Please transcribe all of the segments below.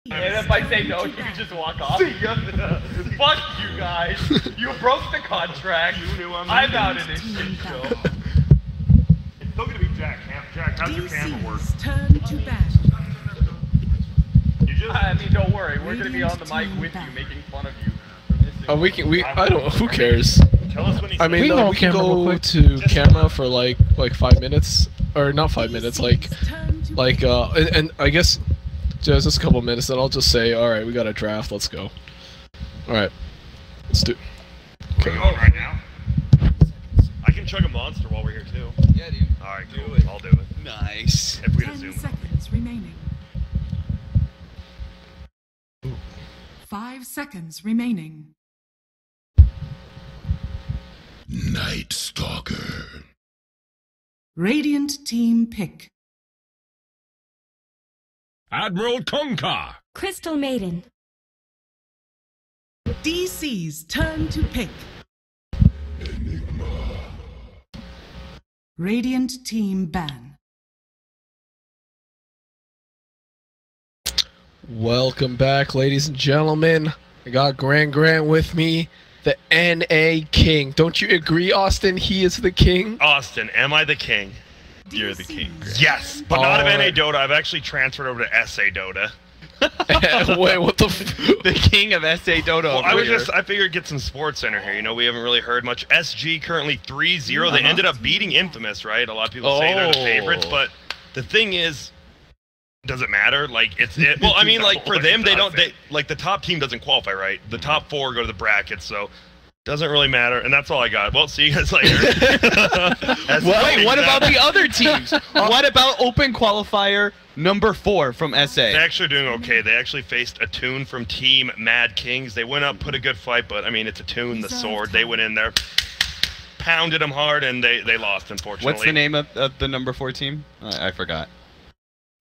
And if I say no, you can just walk off. Fuck you guys. You broke the contract. I'm out of this shit show. It's still gonna be Jack. Jack, how's your camera work? Turn to bat. I mean, don't worry. We're gonna be on the mic with you, making fun of you. I don't. Who cares? Tell us when he's I mean, we can go to camera for like 5 minutes, or not 5 minutes, and I guess just a couple minutes. Then I'll just say, all right, we got a draft. Let's go. All right, let's do. Okay. We're going right now. I can chug a monster while we're here too. Yeah, dude. All right, cool. I'll do it. Nice. If we get a 10 zoom. seconds remaining. 5 seconds remaining. Night Stalker. Radiant team pick. Admiral Konka. Crystal Maiden. DC's turn to pick. Enigma. Radiant team ban. Welcome back, ladies and gentlemen. I got Grant with me, the NA King. Don't you agree, Austin? He is the king. Austin, am I the king? You're the king. Yes, but not of NA Alright. Dota. I've actually transferred over to SA Dota. Wait, what the? The king of SA Dota. Well, over here. I figured get some sports center here. You know, we haven't really heard much. SG currently 3-0. They ended up beating Infamous, right? A lot of people say they're the favorites, but the thing is, does it matter? Like well, I mean, like for them, like the top team doesn't qualify, right? The top 4 go to the brackets, so doesn't really matter. And that's all I got. Well, see you guys later. Wait, what about the other teams? What about Open Qualifier number 4 from SA? They're actually doing okay. They actually faced a Toon from Team Mad Kings. They went up, put a good fight, but I mean, it's a Toon, the sword. They went in there, pounded them hard, and they lost, unfortunately. What's the name of the number 4 team? I forgot.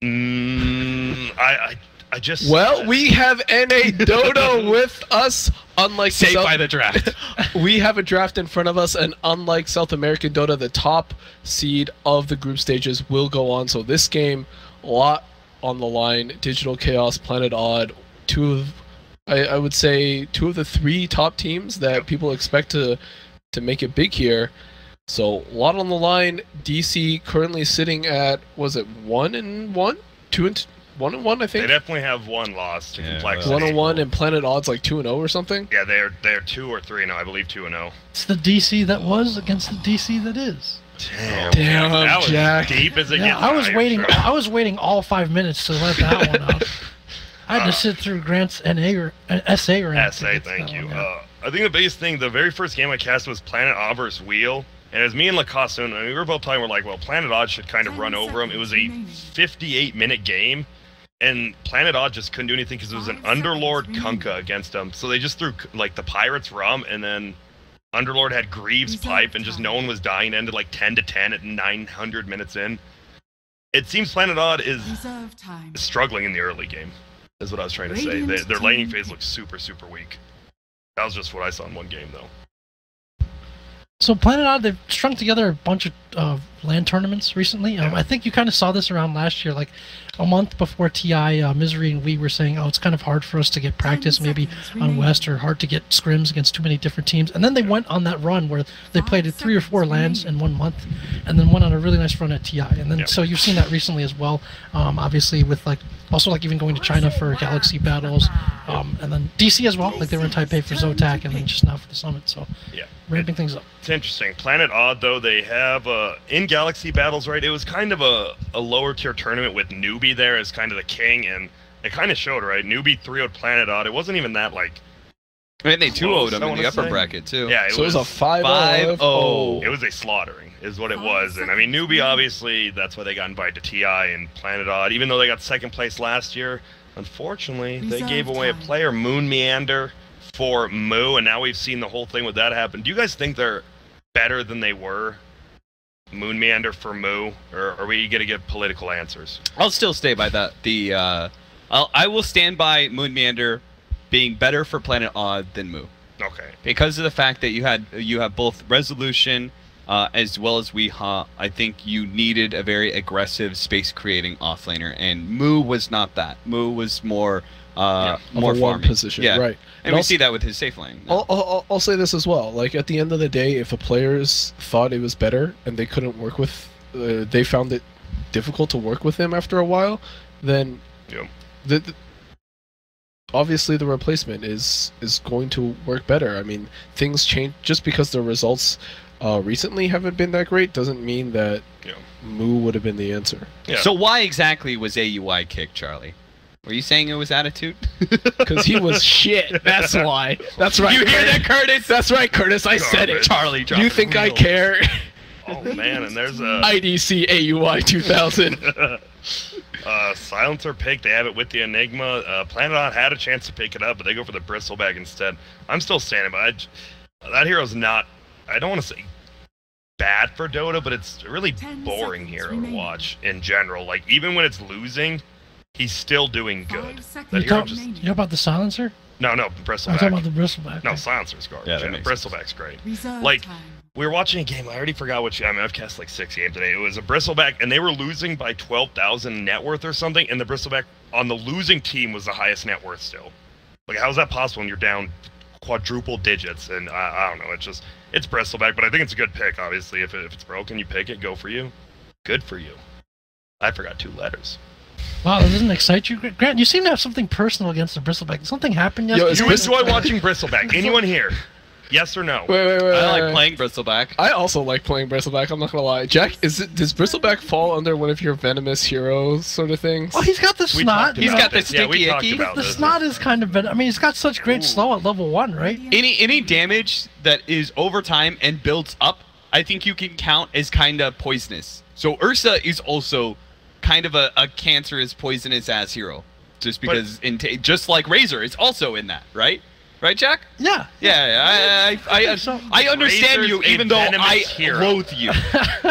I just. Well, we have NA Dota with us. Unlike Saved by the draft. We have a draft in front of us, and unlike South American Dota, the top seed of the group stages will go on. So this game, a lot on the line. Digital Chaos, Planet Odd, I would say 2 of the 3 top teams that people expect to make it big here. So a lot on the line. DC currently sitting at, was it 1-1, 1-1, I think. They definitely have 1 loss to Complexity. 1-1, and Planet Odds like 2-0 or something. Yeah, they're 2 or 3 now. I believe 2-0. It's the DC that was against the DC that is. Damn, that was Jack. deep as it Yeah, gets. I was am waiting. sure. I was waiting all 5 minutes to let that one out. I had to sit through Grant's NA or SA rant. SA, thank you. I think the biggest thing, the very first game I cast was Planet Odd versus Wheel. And it was me and Lacoste, and we were both playing, we're like, well, Planet Odd should kind of run over him. It was a 58-minute game, and Planet Odd just couldn't do anything because it was an Underlord Kunkka against them. So they just threw, like, the Pirates Rum, and then Underlord had Greaves Pipe, and just no one was dying. It ended, like, 10-10 at 900 minutes in. It seems Planet Odd is struggling in the early game, is what I was trying to say. Their laning phase looks super, super weak. That was just what I saw in one game, though. So Planet Odd, they've strung together a bunch of LAN tournaments recently. I think you kind of saw this around last year, like a month before TI, Misery and we were saying, oh, it's kind of hard for us to get practice maybe on West, or hard to get scrims against too many different teams. And then they went on that run where they played at 3 or 4 LANs in 1 month, and then went on a really nice run at TI. And then so you've seen that recently as well, obviously with also even going to China for Galaxy battles, and then DC as well, like they were in Taipei for Zotac, and then just now for the Summit, so ramping things up. It's interesting. Planet Odd, though, they have, in Galaxy battles, right, it was kind of a lower tier tournament with Newbie there as kind of the king, and it kind of showed, right? Newbie 3-0'd Planet Odd. It wasn't even that, like... I mean, they 2-0'd him in the upper bracket, too. Yeah, it was a 5-0. It was a slaughtering, is what it was. And, I mean, Newbie, obviously, that's why they got invited to TI and Planet Odd. Even though they got 2nd place last year, unfortunately, they gave away a player, Moon Meander, for Moo, and now we've seen the whole thing with that happen. Do you guys think they're better than they were? Moon Meander for Moo, or are we going to get political answers? I'll still stay by that. I will stand by Moon Meander being better for Planet Odd than Moo. Okay. Because of the fact that you have both resolution as well as Weehaw, I think you needed a very aggressive space-creating offlaner, and Moo was not that. Moo was more more farming position, yeah. right? And we see that with his safe lane. I'll say this as well. Like at the end of the day, if the players thought it was better and they couldn't work with, they found it difficult to work with him after a while, then obviously the replacement is going to work better. I mean, things change just because the results recently haven't been that great doesn't mean that Moo would have been the answer. Yeah. So why exactly was AUI kicked, Charlie? Were you saying it was attitude? Because he was shit. That's why. That's right. You hear that, Curtis? That's right, Curtis. I said it. Charlie, You think I care? Oh man, and there's a IDC AUI 2000. Silencer pick. They have it with the Enigma. Planet On had a chance to pick it up, but they go for the Bristleback instead. I'm still standing by. That hero's not. I don't want to say bad for Dota, but it's a really boring hero to watch in general. Like even when it's losing, he's still doing good. That hero just, You know about the silencer? no, I'm Bristleback. talking about the bristleback. No, Silencer's garbage. Yeah, that makes sense. Bristleback's great. Reserve Like, time. we were watching a game. I already forgot which. I mean, I've cast like 6 games today. It was a Bristleback, and they were losing by 12,000 net worth or something. And the Bristleback on the losing team was the highest net worth still. Like, how is that possible when you're down quadruple digits? And I don't know. It's Bristleback, but I think it's a good pick. Obviously, if it's broken, you pick it. Go for you. Good for you. I forgot 2 letters. Wow, that doesn't excite you, Grant? You seem to have something personal against the bristleback. Did something happen yesterday? You enjoy watching Bristleback? Anyone here? Yes or no? Wait. I like playing Bristleback. I also like playing Bristleback. I'm not gonna lie. Jack, does Bristleback fall under one of your venomous hero sort of things? Oh, he's got the snot. He's got the Yeah, we sticky talked icky. about The this. snot is kind of I mean, he's got such great slow at level 1, right? Any damage that is over time and builds up, I think you can count as kind of poisonous. So Ursa is also kind of a cancerous, poisonous ass hero, just because just like Razor is also in that, right? Right, Jack? Yeah. Yeah, I understand Razor's you, a even though venomous I hero. loathe you.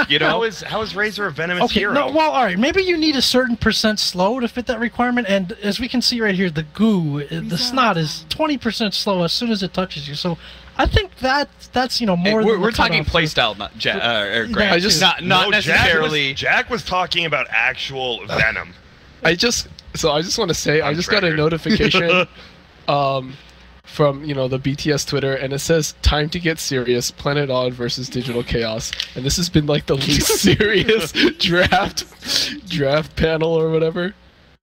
You know? How is Razor a venomous Okay, hero? no, well, all right. Maybe you need a certain % slow to fit that requirement, and as we can see right here, the goo, the snot is 20% slow as soon as it touches you. So I think that's more Hey, than we're the talking cutoff for- play-style, not Grant. I just- not No, necessarily. Jack was talking about actual venom. I just want to say I just got a triggered. notification from the BTS Twitter, and it says time to get serious, Planet Odd versus Digital Chaos, and this has been like the least serious draft panel or whatever.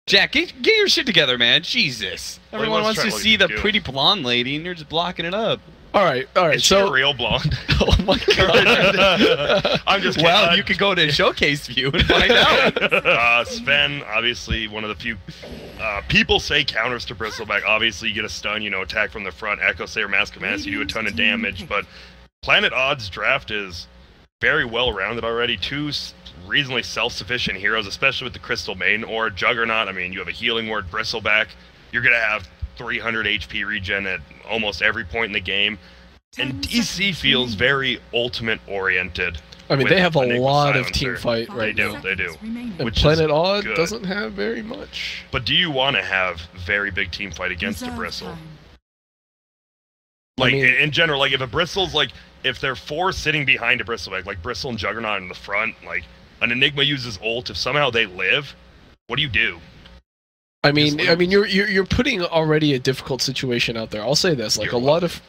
Jack, get your shit together, man. Jesus. Everyone let's wants to try see looking the good. pretty blonde lady, and you're just blocking it up. All right. Is she a real blonde? Oh my god. I'm just kidding. Well, you could go to Showcase View and find out. Sven, obviously one of the few people say counters to Bristleback. Obviously, you get a stun, attack from the front, Echo Sayer, Mask of Menace, you do a ton of damage. But Planet Odd's draft is very well rounded already. 2 reasonably self-sufficient heroes, especially with the Crystal Maiden or Juggernaut. I mean, you have a healing ward, Bristleback. You're gonna have 300 HP regen at almost every point in the game. And DC feels very ultimate oriented. I mean, with they have a Enigma lot of Silencer. team fight right They now. do. And Which is Planet Odd good. doesn't have very much. But do you want to have very big team fight against a Bristle? Like, I mean- in general, like, if a Bristle's, like, if they're 4 sitting behind a Bristle, like Bristle and Juggernaut in the front, like, an Enigma uses ult, if somehow they live, what do you do? I mean, you're putting already a difficult situation out there. I'll say this, like You're a lot of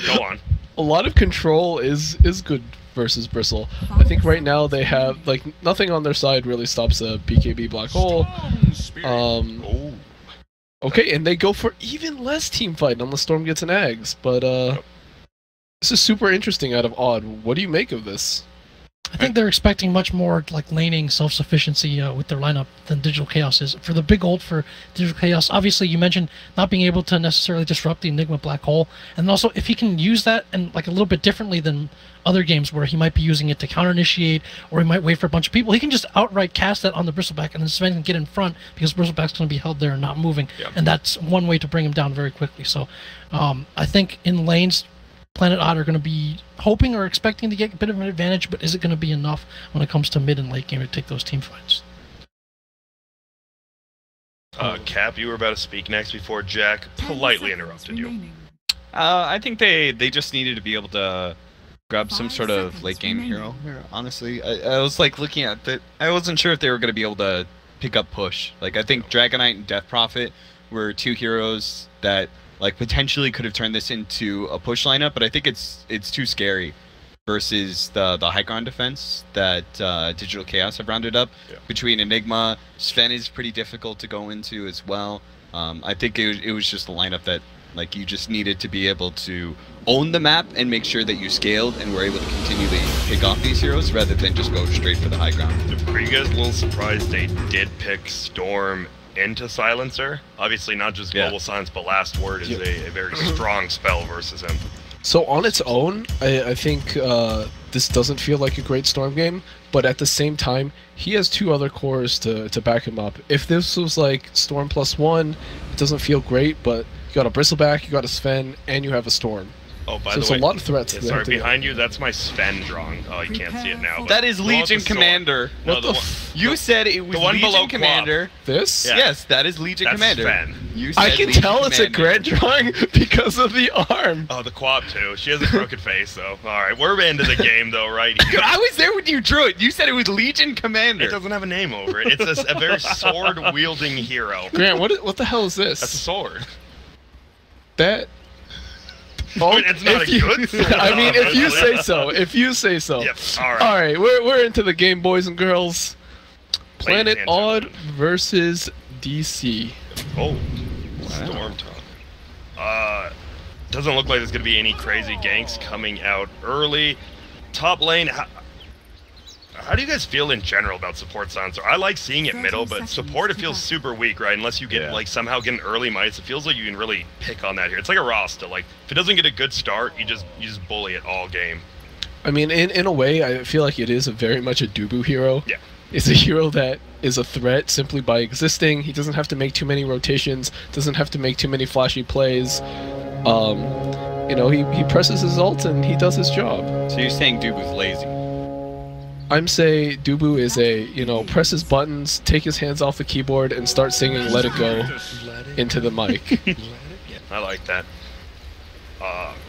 Go on. a lot of control is good versus Bristle. I think right now they have like nothing on their side really stops a BKB black hole. Oh. Okay, and they go for even less team fight unless Storm gets an Ags. But this is super interesting out of Odd. What do you make of this? I think they're expecting much more like laning self-sufficiency with their lineup than Digital Chaos is. For the big ult for Digital Chaos, obviously you mentioned not being able to necessarily disrupt the Enigma Black Hole, and also if he can use that and like a little bit differently than other games where he might be using it to counter-initiate or he might wait for a bunch of people, he can just outright cast that on the Bristleback and then Sven can get in front because Bristleback's going to be held there and not moving, and that's one way to bring him down very quickly. So I think in lanes, Planet Odd are going to be hoping or expecting to get a bit of an advantage, but is it going to be enough when it comes to mid and late game to take those team fights? Cap, you were about to speak next before Jack politely interrupted you. I think they just needed to be able to grab some sort of late game hero here, honestly. I was like looking at that. I wasn't sure if they were going to be able to pick up push. Like, I think Dragonite and Death Prophet were two heroes that like potentially could have turned this into a push lineup, but I think it's too scary versus the high ground defense that Digital Chaos have rounded up. Between Enigma, Sven is pretty difficult to go into as well. I think it was just a lineup that like you just needed to be able to own the map and make sure that you scaled and were able to continually pick off these heroes rather than just go straight for the high ground. Are you guys a little surprised they did pick Storm into Silencer? Obviously not just Global Silence, but Last Word is a very strong spell versus him. So on its own, I think this doesn't feel like a great Storm game, but at the same time, he has two other cores to back him up. If this was like Storm +1, it doesn't feel great, but you got a Bristleback, you got a Sven, and you have a Storm. Oh, by so the way, a lot of threats. Yeah, sorry, behind you, that's my Sven drawing. Oh, you can't see it now. That is Legion Commander. No, you said it was the one Legion below Commander. This? Yeah. Yes, that is Legion That's Commander. Sven. You said I can Legion tell it's a Commander. grand drawing because of the arm. Oh, the Quab too. She has a crooked face, though. All right, we're into the game, though, right? I was there when you drew it. You said it was Legion Commander. It doesn't have a name over it. It's a very sword-wielding hero. Grant, what the hell is this? That's a sword. That. I mean, it's not a good sword. I mean, if you obviously. say so. If you say so. Yep. All right. All right, we're into the game, boys and girls. Planet Ladies and Odd gentlemen. versus DC. Oh, Storm Top. Doesn't look like there's going to be any crazy ganks coming out early. Top lane, how do you guys feel in general about support Silencer? I like seeing it middle, but support, it feels super weak, right? Unless you get, like, somehow get an early mice, it feels like you can really pick on that here. It's like a Rasta. Like, if it doesn't get a good start, you just bully it all game. I mean, in a way, I feel like it is very much a Dubu hero. Yeah. It's a hero that is a threat simply by existing. He doesn't have to make too many rotations, doesn't have to make too many flashy plays. You know, he presses his ult and he does his job. So you're saying Dubu's lazy? I'm saying Dubu is press his buttons, take his hands off the keyboard, and start singing "Let It Go" into the mic. I like that.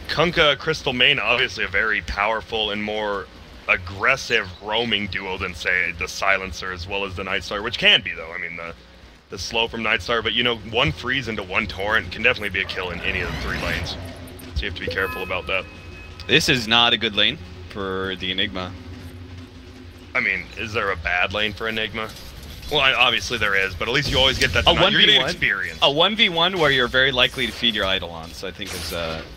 Kunkka, Crystal Main, obviously a very powerful and more aggressive roaming duo than, say, the Silencer as well as the Nightstar, which can be, though. I mean, the slow from Nightstar, but, you know, one freeze into one torrent can definitely be a kill in any of the three lanes. So you have to be careful about that. This is not a good lane for the Enigma. I mean, is there a bad lane for Enigma? Well, obviously there is, but at least you always get that. A You're getting 1v1 experience. A 1v1 where you're very likely to feed your Eidolons, I think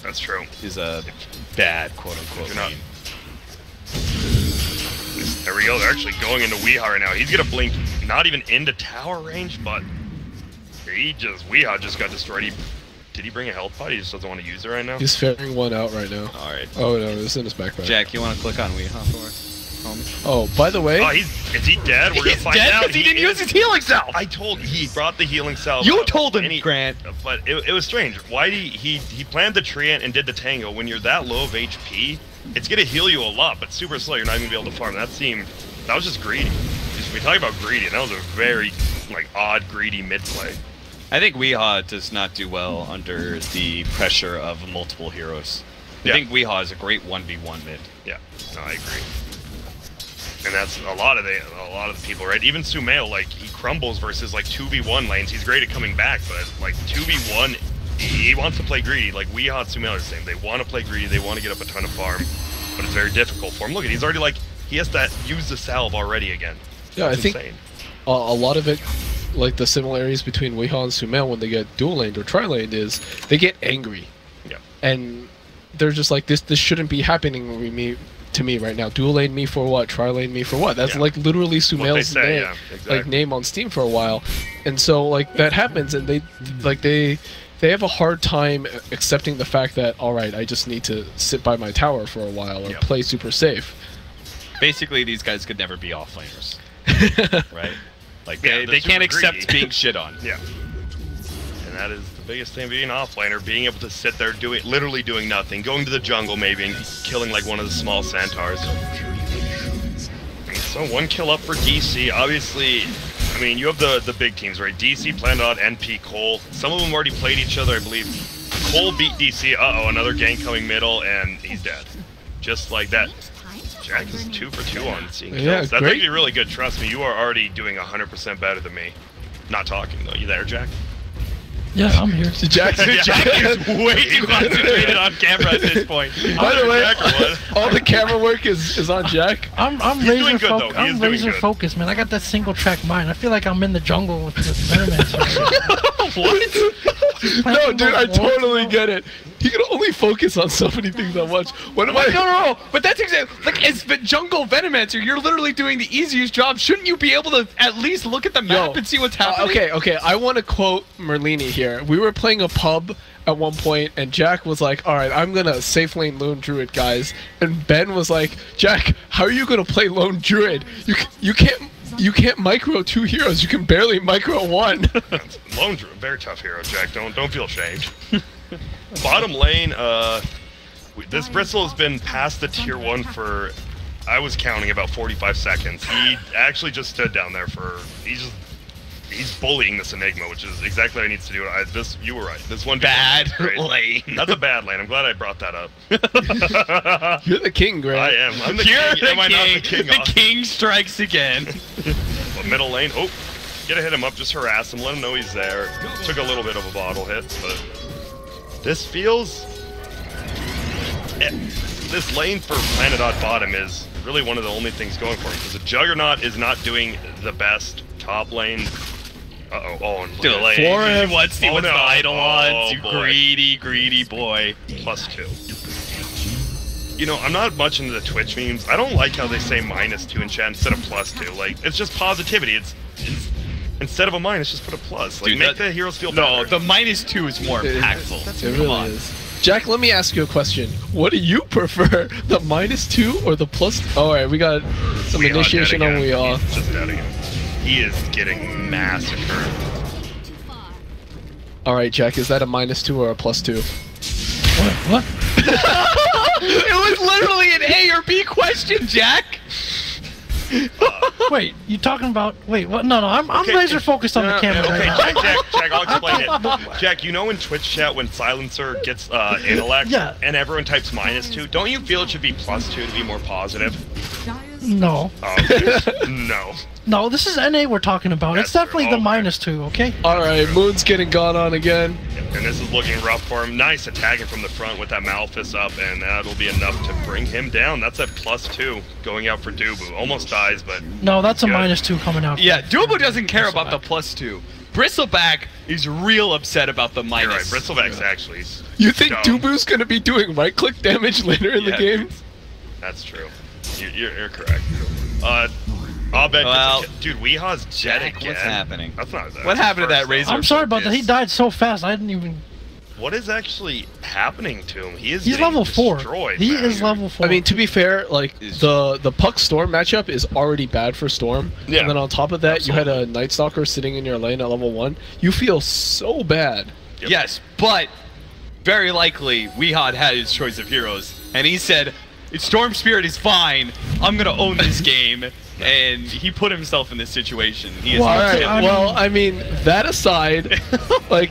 That's true. is a bad quote-unquote You're not- lane. There we go. They're actually going into Weehaw right now. He's gonna blink, not even into tower range, but Weehaw just got destroyed. Did he bring a health pot? He just doesn't want to use it right now. He's ferrying one out right now. All right. Oh no, it's in his backpack. Jack, you want to click on Weehaw for us? Oh, by the way, Oh, is he dead? We're gonna He's find dead out. because he didn't use his healing salve! I told he brought the healing salve. You up, told him, and Grant. But it was strange. Why did he planned the Treant and did the Tango? When you're that low of HP, it's gonna heal you a lot, but super slow. You're not even gonna be able to farm. That was just greedy. We talk about greedy, and that was a very odd greedy mid play. I think Weehaw does not do well under the pressure of multiple heroes. I think Weehaw is a great 1v1 mid. Yeah, no, I agree. And that's a lot of the people, right? Even Sumail, he crumbles versus 2v1 lanes. He's great at coming back, but 2v1, he wants to play greedy. Weehaw and Sumail are the same. They want to play greedy. They want to get up a ton of farm, but it's very difficult for him. Look at, he's already he has to use the salve already again. yeah, That's I think insane. a lot of it, the similarities between Weehaw and Sumail when they get dual laned or tri-laned is they get angry. Yeah. And they're just like, this shouldn't be happening to me right now. Dual lane me for what? Tri-lane me for what? That's literally Sumail's say, name, yeah, exactly. name on Steam for a while. And so that happens, and they have a hard time accepting the fact that, all right, I just need to sit by my tower for a while or play super safe. Basically, these guys could never be offlaners, right? they're They can't super accept greedy. being shit on. Yeah. And that is the biggest thing being an offlaner, being able to sit there literally doing nothing, going to the jungle maybe and killing one of the small centaurs. So 1 kill up for DC. Obviously, I mean, you have the big teams, right? DC, Planet, NP, Cole. Some of them already played each other, I believe. Cole beat DC. Uh-oh, another gank coming middle, and he's dead. just like that. Jack is 2 for 2 on seeing kills. Yeah, That's great. actually really good. Trust me, you are already doing 100% better than me. Not talking though. You there, Jack? Yeah, I'm here. So Jack Jack is way too concentrated on camera at this point. By the way, Jack or what? all the camera work is on Jack. I'm doing laser good, though. focused. He is I'm doing laser good. focused, man. I got that single track mind. I feel like I'm in the jungle with Venom. No, dude, I totally get it. He can only focus on so many things at once. What am I? No, but that's exactly like as the jungle Venomancer, you're literally doing the easiest job. Shouldn't you be able to at least look at the map and see what's happening? Okay. I want to quote Merlini here. We were playing a pub at one point, and Jack was like, "All right, I'm gonna safe lane lone druid, guys." And Ben was like, "Jack, how are you gonna play lone druid? You can't micro 2 heroes. You can barely micro 1." Lone Druid, very tough hero, Jack. Don't feel ashamed. Bottom lane, this Bristle has been past the tier 1 for, I was counting, about 45 seconds. He actually just stood down there for, he's bullying this Enigma, which is exactly what he needs to do. You were right. This one Bad lane. That's a bad lane. I'm glad I brought that up. You're the king, Grant. I am. I'm the You're king. the Am I not the king. king? The king strikes again. But middle lane. Oh, gotta hit him up. Just harass him. Let him know he's there. Took a little bit of a bottle hit, but this feels. This lane for Planet Odd bottom is really one of the only things going for him because the Juggernaut is not doing the best top lane. Oh, Do the lane. For him. What's the idle odds? You boy. greedy boy. +2. You know, I'm not much into the Twitch memes. I don't like how they say -2 in chat instead of +2. Like, it's just positivity. It's instead of a minus, just put a plus. Like, Dude, make the heroes feel No, better. the -2 is more impactful. It really is. Jack, let me ask you a question. What do you prefer, the -2 or the plus? Alright, we got some Weehawk initiation dead on again. Weehawk. He's just dead again. He is getting massacred. Alright, Jack, is that a -2 or a +2? What? It was literally an A or B question, Jack. Wait, you talking about? Wait, what? No, I'm Okay, laser focused on the camera Okay, right now. Jack, I'll explain it. Jack, you know in Twitch chat when Silencer gets intellect Yeah. and everyone types -2, don't you feel it should be +2 to be more positive? No, No. no, this is NA we're talking about. That's It's definitely true. the Okay. -2, okay? Alright, Moon's getting gone on again. And this is looking rough for him. Nice attacking from the front with that Malphus up, and that'll be enough to bring him down. That's a +2 going out for Dubu. Almost dies, but No, that's a Good. -2 coming out. Yeah, Dubu doesn't care about the +2. Bristleback is real upset about the minus. you're right. Bristleback's actually. You think dumb. Dubu's gonna be doing right-click damage later in the Yeah, game? That's true. You're correct. I'll bet. Well, Dude, Weehaw's dead Jack, again. what's happening? That's not that. What happened to that Razor? Razor? I'm sorry about that. He Yes. died so fast. I didn't even. What is actually happening to him? He's He's level 4. destroyed, He man. is level 4. I mean, to be fair, like the Puck Storm matchup is already bad for Storm. Yeah. And then on top of that, you had a Night Stalker sitting in your lane at level 1. You feel so bad. Yep. Yes, but very likely Weehawk had his choice of heroes, and he said, "Storm Spirit is fine. I'm gonna own this game." And he put himself in this situation. He is Well, Alright, I mean- well, I mean, that aside, like,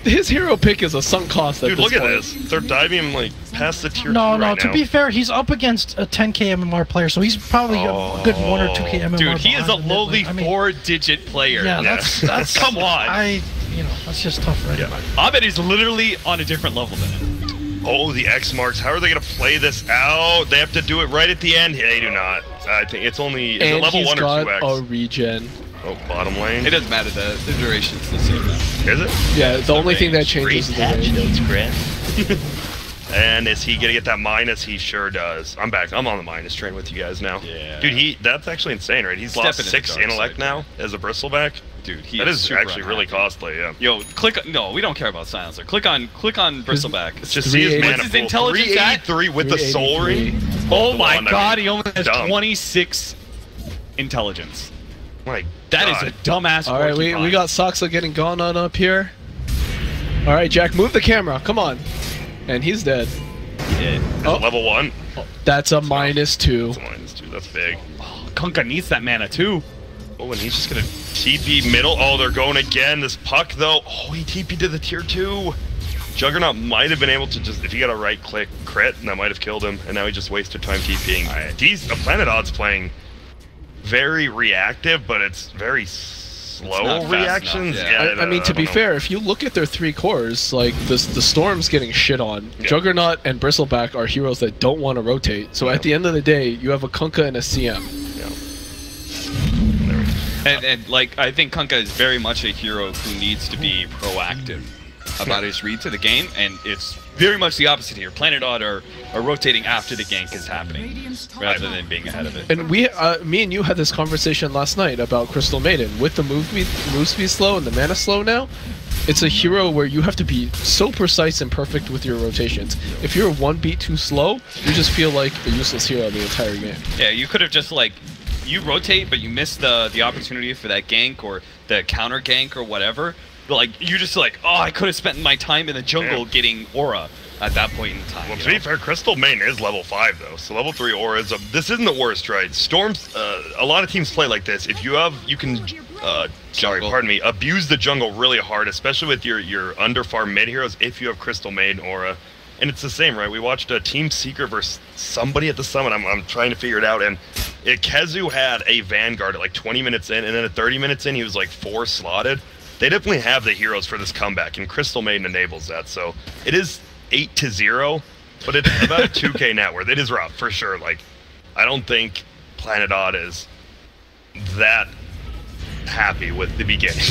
his hero pick is a sunk cost at Dude, this look at point. this. They're diving him like past the tier 2 no, right to now. be fair, he's up against a 10k MMR player, so he's probably a good 1 or 2k MMR. Dude, he is a behind the mid lowly lane. I mean, 4-digit player. Yeah, Yeah. that's Come on. That's just tough for anybody. Abed is literally on a different level than him. Oh, the X marks. How are they going to play this out? They have to do it right at the end. They do not. I think it's only is it And level he's 1 or got 2x. a regen. Oh, bottom lane. It doesn't matter, the duration's the same now. Is it? Yeah, the only thing that changes is the range. And is he gonna get that minus? He sure does. I'm back. I'm on the minus train with you guys now. Yeah. Dude, that's actually insane, right? He's Stepping lost in the 6 dark intellect side, now as a bristleback. Dude, he That is super actually really unhappy. costly, yeah. Yo, no, we don't care about Silencer. Click on Bristleback. Just see his 380. mana What's his pool. intelligence at? 383 with the soul ring. Oh the my one, I god, mean, he only has dumb. 26 intelligence. My That god. is a dumbass. Alright, we got Soxa getting gone on up here. Alright, Jack, move the camera. Come on. And he's dead. Is Oh. it level 1? That's a -2. It's a minus 2. That's big. Kunkka needs that mana too. Oh, and he's just gonna TP middle. Oh, they're going again. This Puck, though. Oh, he TP to the tier 2. Juggernaut might have been able to just, if he got a right-click crit, and that might have killed him, and now he just wasted time TPing. Planet Odd's playing very reactive, but it's very slow reactions. Yeah. I mean, to be fair, if you look at their 3 cores, like the Storm's getting shit on. Yeah. Juggernaut and Bristleback are heroes that don't want to rotate. So at the end of the day, you have a Kunkka and a CM. Yeah. And like, I think Kunkka is very much a hero who needs to be proactive about his read to the game, and it's very much the opposite here. Planet Odd are rotating after the gank is happening, rather than being ahead of it. And me and you had this conversation last night about Crystal Maiden. With the move speed slow and the mana slow now, it's a hero where you have to be so precise and perfect with your rotations. If you're 1 beat too slow, you just feel like a useless hero the entire game. Yeah, you could have just like, you rotate, but you miss the opportunity for that gank or the counter gank or whatever. But like, you just like, oh, I could have spent my time in the jungle getting aura at that point in time. Well, to be fair, Crystal Maiden is level 5 though, so level 3 aura is this isn't the worst, right? Storms, a lot of teams play like this. If you can abuse the jungle really hard, especially with your under farm mid heroes. If you have Crystal Maiden aura, and it's the same, right? We watched a Team Secret versus somebody at the summit. I'm trying to figure it out, and Kezu had a Vanguard at like 20 minutes in, and then at 30 minutes in, he was like 4 slotted. They definitely have the heroes for this comeback, and Crystal Maiden enables that. So it is 8-0, but it's about a 2K net worth. It is rough for sure. Like, I don't think Planet Odd is that happy with the beginning.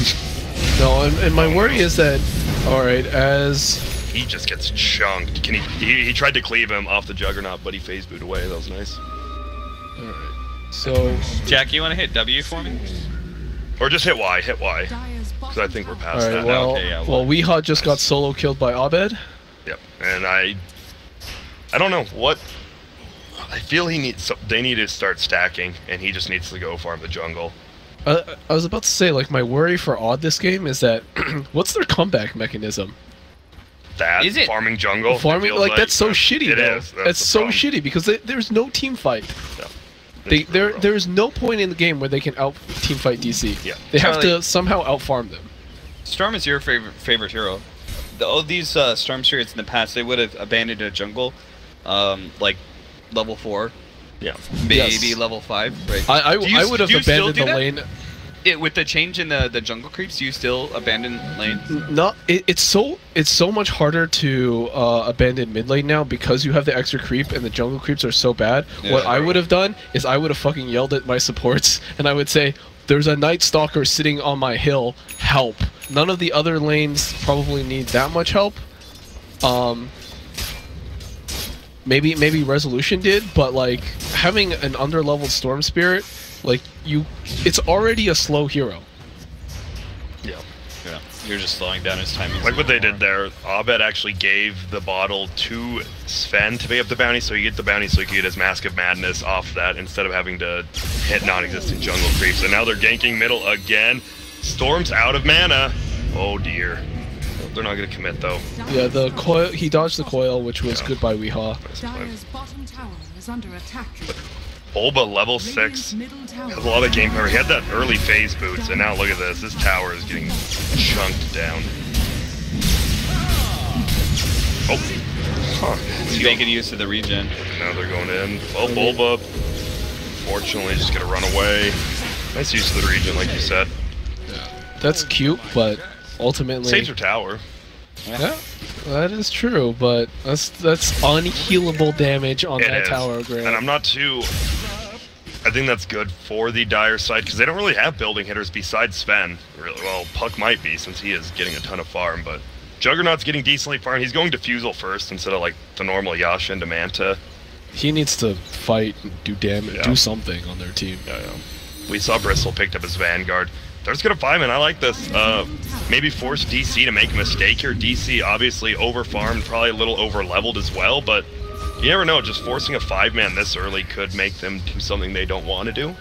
No, and my worry is that, all right, as he just gets chunked. He tried to cleave him off the Juggernaut, but he phase booted away. That was nice. All right. So, Jack, you want to hit W for me? Or just hit Y. Hit Y. Because I think we're past right, that well, now. Okay, yeah, well, Weehaw just got solo killed by Abed. Yep, and I don't know what. I feel they need to start stacking, and he just needs to go farm the jungle. I was about to say, like, my worry for Odd this game is that what's their comeback mechanism? That is it farming jungle? Farming like that's so shitty. It though. is. That's so shitty because there's no team fight. No. There's no point in the game where they can out team fight DC. Yeah. They have to somehow out farm them. Storm is your favorite hero. All these Storm spirits in the past, they would have abandoned a jungle, like level 4. Yeah. Maybe level 5. Right. I would have abandoned the lane. With the change in the jungle creeps, do you still abandon lane? No, it's so much harder to abandon mid lane now because you have the extra creep and the jungle creeps are so bad. Yeah, what I would have done is I would have fucking yelled at my supports and I would say, "There's a Night Stalker sitting on my hill. Help!" None of the other lanes probably need that much help. Maybe Resolution did, but like having an underleveled Storm Spirit. Like, it's already a slow hero. Yeah. Yeah. You're just slowing down his timing. Like what they did there, Abed actually gave the bottle to Sven to pay up the bounty, so you get the bounty so you can get his Mask of Madness off that instead of having to hit non-existent jungle creeps. And now they're ganking middle again. Storm's out of mana. Oh dear. They're not going to commit though. Yeah, the coil, he dodged the coil, which was good by Weehaw. Dire's bottom tower is under attack. Bulba level 6 has a lot of game power. He had that early phase boots, and now look at this. This tower is getting chunked down. Oh. Huh. He's making use of the regen. Now they're going in. Well, Bulba, fortunately, just going to run away. Nice use of the regen, like you said. That's cute, but ultimately... Saves her tower. Yeah, that is true, but that's unhealable damage on that tower, Grant. And I'm not too... I think that's good for the Dire side, because they don't really have building hitters besides Sven. Really, well, Puck might be, since he is getting a ton of farm, but Juggernaut's getting decently farmed. He's going Diffusal first, instead of, like, the normal Yasha into Manta. He needs to fight and do damage, do something on their team. Yeah. We saw Bristle picked up his Vanguard. They're just gonna fight him, and I like this. Maybe force DC to make a mistake here. DC obviously over-farmed, probably a little over-leveled as well, but you never know. Just forcing a 5-man this early could make them do something they don't want to do.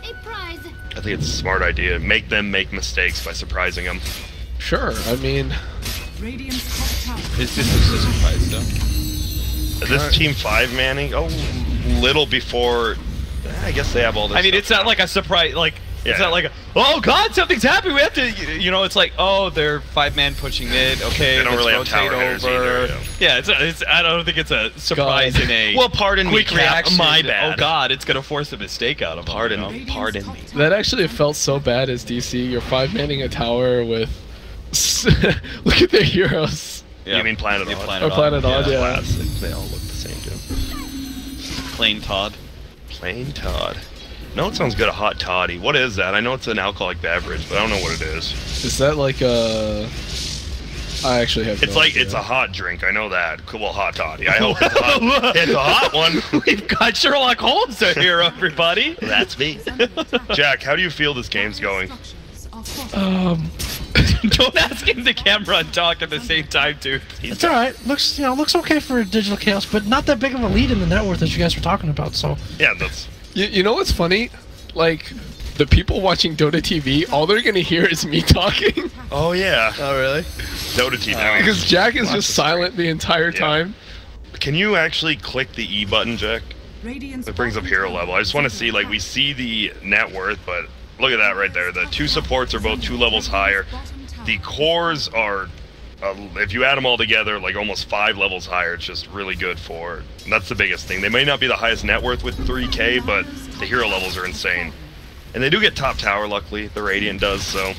A prize. I think it's a smart idea. Make them make mistakes by surprising them. Sure, I mean... His distance is a surprise, though. This team 5-manning, little before... I guess they have all this I mean, stuff it's not now. like a surprise, like... Yeah. It's not like, oh god, something's happening. We have to, you know, it's like, oh, they're 5-man pushing it. Okay, They don't let's really have rotate tower hitters over. either, Yeah, it's. I don't think it's a surprise God. in a Well, pardon me, quick Cap, reaction. my bad. Oh god, it's gonna force a mistake out of them. Pardon you know? me. Pardon me. That actually felt so bad as DC. You're 5-manning a tower with. Look at their heroes. Yeah. You mean Planet Yeah, Odd? Or Planet Odd, yeah. Classic. They all look the same, too. Plain Todd. Plain Todd. No, it sounds good, a hot toddy. What is that? I know it's an alcoholic beverage, but I don't know what it is. Is that like a? I actually have. It's no like, idea. it's a hot drink. I know that. Well, hot toddy. I hope it's, hot. It's a hot one. We've got Sherlock Holmes here, everybody. That's me. Jack, how do you feel this game's going? Don't ask him the camera and talk at the same time, dude. It's all right. Looks okay for Digital Chaos, but not that big of a lead in the net worth as you guys were talking about. So Yeah, that's... You know what's funny? Like, the people watching Dota TV, all they're gonna hear is me talking. Oh, yeah. Oh, really? Dota TV. Because Jack is just silent the entire time. Can you actually click the E button, Jack? It brings up hero level. I just want to see, like, we see the net worth, but look at that right there. The 2 supports are both 2 levels higher. The cores are, if you add them all together, like almost 5 levels higher. It's just really good for, and that's the biggest thing. They may not be the highest net worth with 3K, but the hero levels are insane. And they do get top tower, luckily. The Radiant does, so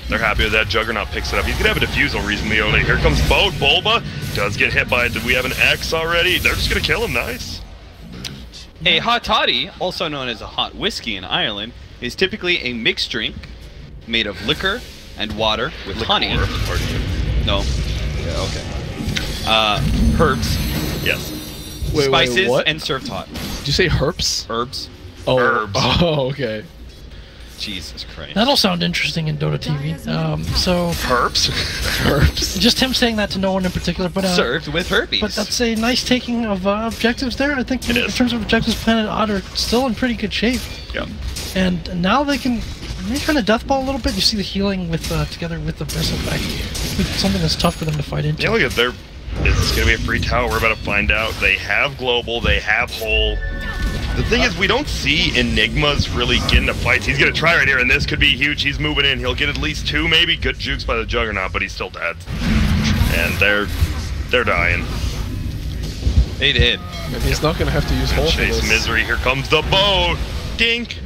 they're happy with that. Juggernaut picks it up. He's going to have a defusal reasonably early. Here comes Bulba. Does get hit by, did we have an X already? They're just going to kill him. Nice. A hot toddy, also known as a hot whiskey in Ireland, is typically a mixed drink made of liquor and water with honey. No. Yeah, okay. Herbs, Yes. Wait, spices, what? and served hot. Did you say herps? Herbs. Oh, Herbs. Oh, okay. Jesus Christ. that'll sound interesting in Dota TV. So Perps? Herps. just him saying that to no one in particular, but Served with herpes. But that's a nice taking of objectives there. I think in terms of objectives, Planet Odd are still in pretty good shape. Yeah. And now they can kind of deathball a little bit. You see the healing with together with the Bristleback. Something that's tough for them to fight into. Yeah, look at their. This is going to be a free tower. We're about to find out. They have global. They have whole. The thing is, we don't see Enigmas really get into fights. He's going to try right here, and this could be huge. He's moving in. He'll get at least 2, maybe. Good jukes by the Juggernaut, but he's still dead. And they're dying. They did. And he's not gonna have to use whole for Chase this. misery. Here comes the bow. Dink.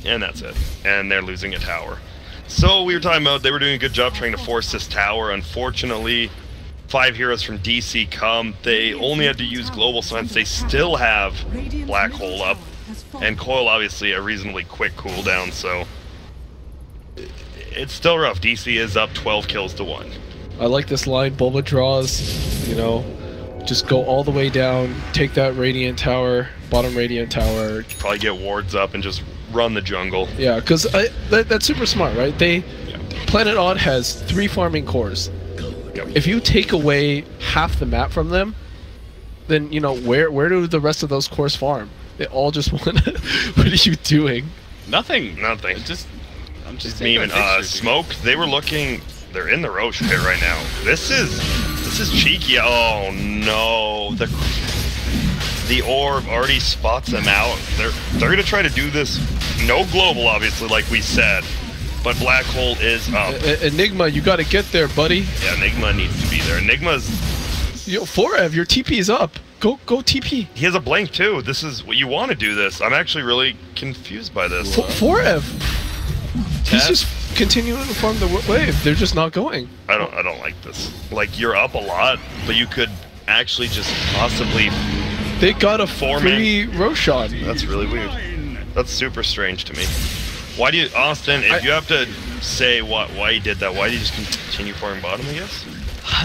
And that's it. And they're losing a tower. So we were talking about they were doing a good job trying to force this tower. Unfortunately, 5 heroes from DC come. They only had to use global since they still have Black Hole up. And Coil obviously a reasonably quick cooldown, so it's still rough. DC is up 12 kills to 1. I like this line. Bulba draws, you know, just go all the way down, take that Radiant Tower, bottom Radiant Tower. Probably get wards up and just run the jungle. Yeah, because that's super smart, right? Planet Odd has 3 farming cores. Yep. If you take away half the map from them, then, you know, where do the rest of those cores farm? They all just want to... What are you doing? Nothing. Nothing. I'm just Even Smoke, they were looking. They're in the Roche pit right now. This is cheeky. Oh no, the orb already spots them out. They're gonna try to do this. No global, obviously, like we said, but Black Hole is up. Enigma, you got to get there, buddy. Yeah, Enigma needs to be there. Enigma's. Yo, Forev, your TP is up. Go TP. He has a blank too. This is what you want to do. This. I'm actually really confused by this. Forev. He's just continuing to farm the wave. They're just not going. I don't like this. Like, you're up a lot, but you could actually just possibly. They got a Four-man. free Roshan. That's really weird. That's super strange to me. Why do you, Austin? If you have to say why you did that, why do you just continue farming bottom? I guess.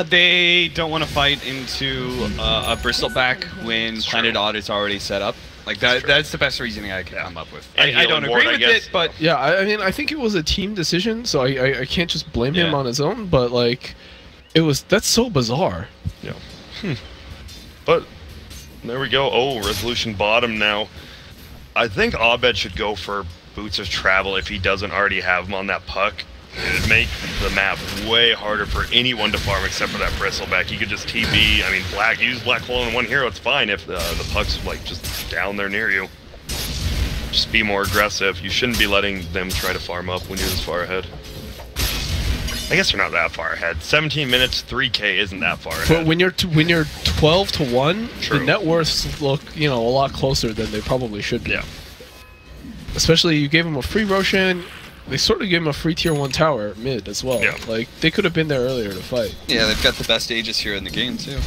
They don't want to fight into a Bristleback when It's Planet true. Odd is already set up. Like That's true. that's the best reasoning I can come up with. And I don't healing ward, agree I with guess. it, but Yeah, I mean, I think it was a team decision, so I can't just blame him Yeah. on his own. But like, that's so bizarre. Yeah. But there we go. Oh, resolution bottom now. I think Abed should go for Boots of Travel if he doesn't already have them on that puck. It'd make the map way harder for anyone to farm except for that Bristleback. You could just TP. I mean, use Black Hole in one hero. It's fine if the puck's like just down there near you. Just be more aggressive. You shouldn't be letting them try to farm up when you're this far ahead. I guess you're not that far ahead. 17 minutes, 3K isn't that far ahead. But when you're 12 to 1, True. the net worths look, a lot closer than they probably should be. Yeah. Especially you gave them a free Roshan. They sort of gave them a free tier 1 tower mid as well. Yeah. Like, they could have been there earlier to fight. Yeah, they've got the best Aegis here in the game, too.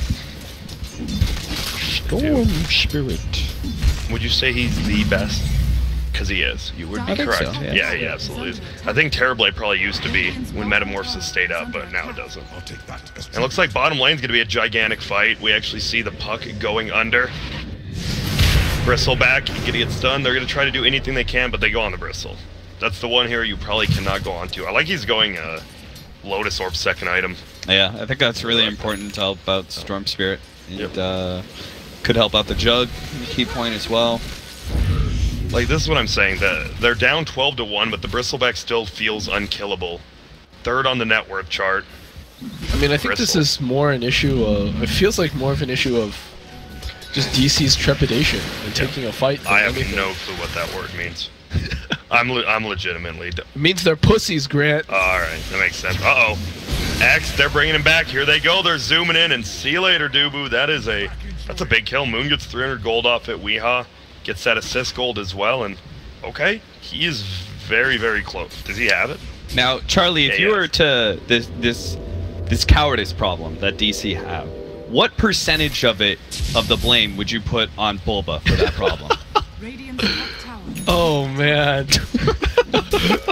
Storm Spirit. Would you say he's the best? Because he is. You would be I think correct. so, Yeah, he absolutely is. I think Terrorblade probably used to be when Metamorphosis stayed up, but now it doesn't. It looks like bottom lane's going to be a gigantic fight. We actually see the puck going under. Bristleback, he's going to get stunned. They're going to try to do anything they can, but they go on the Bristle. That's the one here you probably cannot go onto. I like he's going Lotus Orb second item. Yeah, I think that's really important to help out Storm Spirit. And could help out the Jug, key point as well. Like, this is what I'm saying. They're down 12 to 1, but the Bristleback still feels unkillable. Third on the net worth chart. I mean, I think this Bristle. is more an issue of... It feels like more of an issue of just DC's trepidation and taking a fight. I have no clue what that word means. I'm legitimately... It means they're pussies, Grant. Alright, that makes sense. Uh-oh. X, they're bringing him back. Here they go. They're zooming in, and see you later, Dubu. That's a big kill. Moon gets 300 gold off it. Weehaw gets that assist gold as well, and okay, he is very, very close. Does he have it? Now, Charlie, if Yeah, you yeah. were to this cowardice problem that DC have, what percentage of the blame would you put on Bulba for that problem? Radiant's top tower. Oh, man.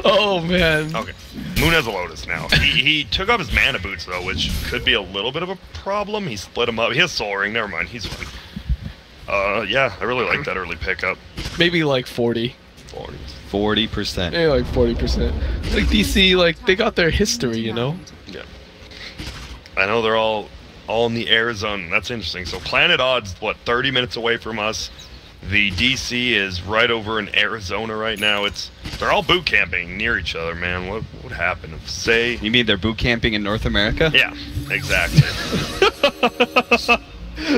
Oh, man. Okay. Moon has a Lotus now. He took off his mana boots, though, which could be a little bit of a problem. He split them up. He has Soul Ring. Never mind. He's fine. Yeah, I really like that early pickup. Maybe like 40. 40%. Maybe like 40%. Like DC, like, they got their history, Yeah. I know they're all in the air zone. That's interesting. So Planet Odd's, what, 30 minutes away from us? The DC is right over in Arizona right now. They're all boot camping near each other, man. What would happen if, say... You mean they're boot camping in North America? Yeah, exactly.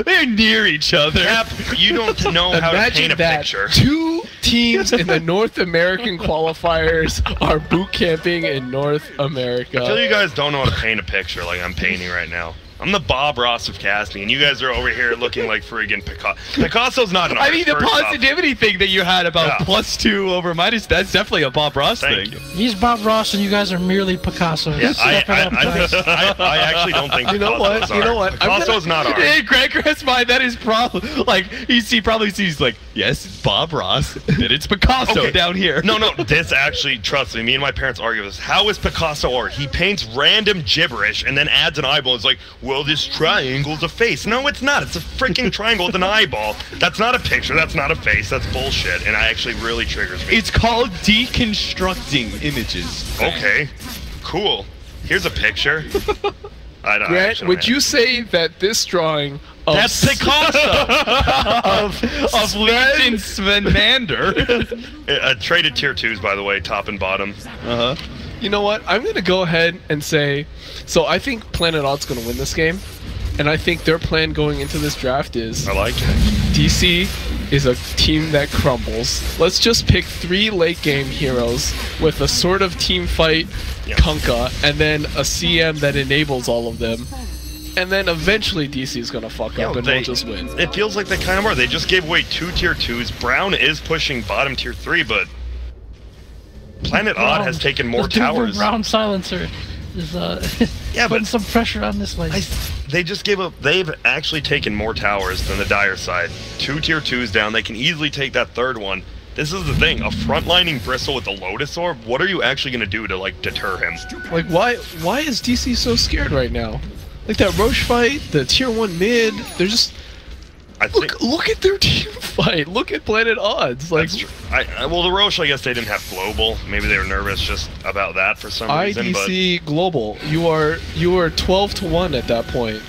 They're near each other. Cap, you don't know how to Imagine paint a that picture. 2 teams in the North American qualifiers are boot camping in North America. I feel you guys don't know how to paint a picture like I'm painting right now. I'm the Bob Ross of casting, and you guys are over here looking like friggin' Picasso. Picasso's not an I artist, mean, the first off. positivity thing that you had about Yeah. +2 over minus, that's definitely a Bob Ross Thank thing. you. He's Bob Ross, and you guys are merely Picasso. Yeah, Step it up, guys. I actually don't think You know what? Picasso's You know art. what? I'm Picasso's not art. Hey, Greg's mind, that is probably like he probably sees like, yes, it's Bob Ross, then it's Picasso Okay. down here. No, this actually, trust me, my parents argue this. How is Picasso art? He paints random gibberish and then adds an eyeball. It's like, well, this triangle's a face. No, it's not. It's a freaking triangle with an eyeball. That's not a picture. That's not a face. That's bullshit. And it actually really triggers me. It's called deconstructing images. Okay, cool. Here's a picture. I don't Grant, actually would don't you say that this drawing of That's Picasso! of Legion Svenmander. Traded tier 2s, by the way, top and bottom. Uh-huh. You know what? I'm going to go ahead and say... So I think Planet Odd's going to win this game. And I think their plan going into this draft is... I like it. DC is a team that crumbles. Let's just pick 3 late game heroes with a sort of team fight Kunkka, and then a CM that enables all of them. And then eventually DC is going to fuck up and we'll just win. It feels like they kind of are. They just gave away 2 tier 2s. Brown is pushing bottom tier 3, but Planet Odd has taken more the dude from towers. Brown Silencer is Yeah, putting but some pressure on this lane. they just gave up. They've actually taken more towers than the Dire side. 2 tier 2s down. They can easily take that third one. This is the thing. A frontlining Bristle with the Lotus Orb. What are you actually going to do to like deter him? Like, why is DC so scared right now? Like that Roche fight, the tier 1 mid, they're just... I think Look at their team fight. Look at Planet Odds. Like, that's true. Well, the Roche, I guess they didn't have global. Maybe they were nervous just about that for some reason. IDC Global, you are 12 to 1 at that point.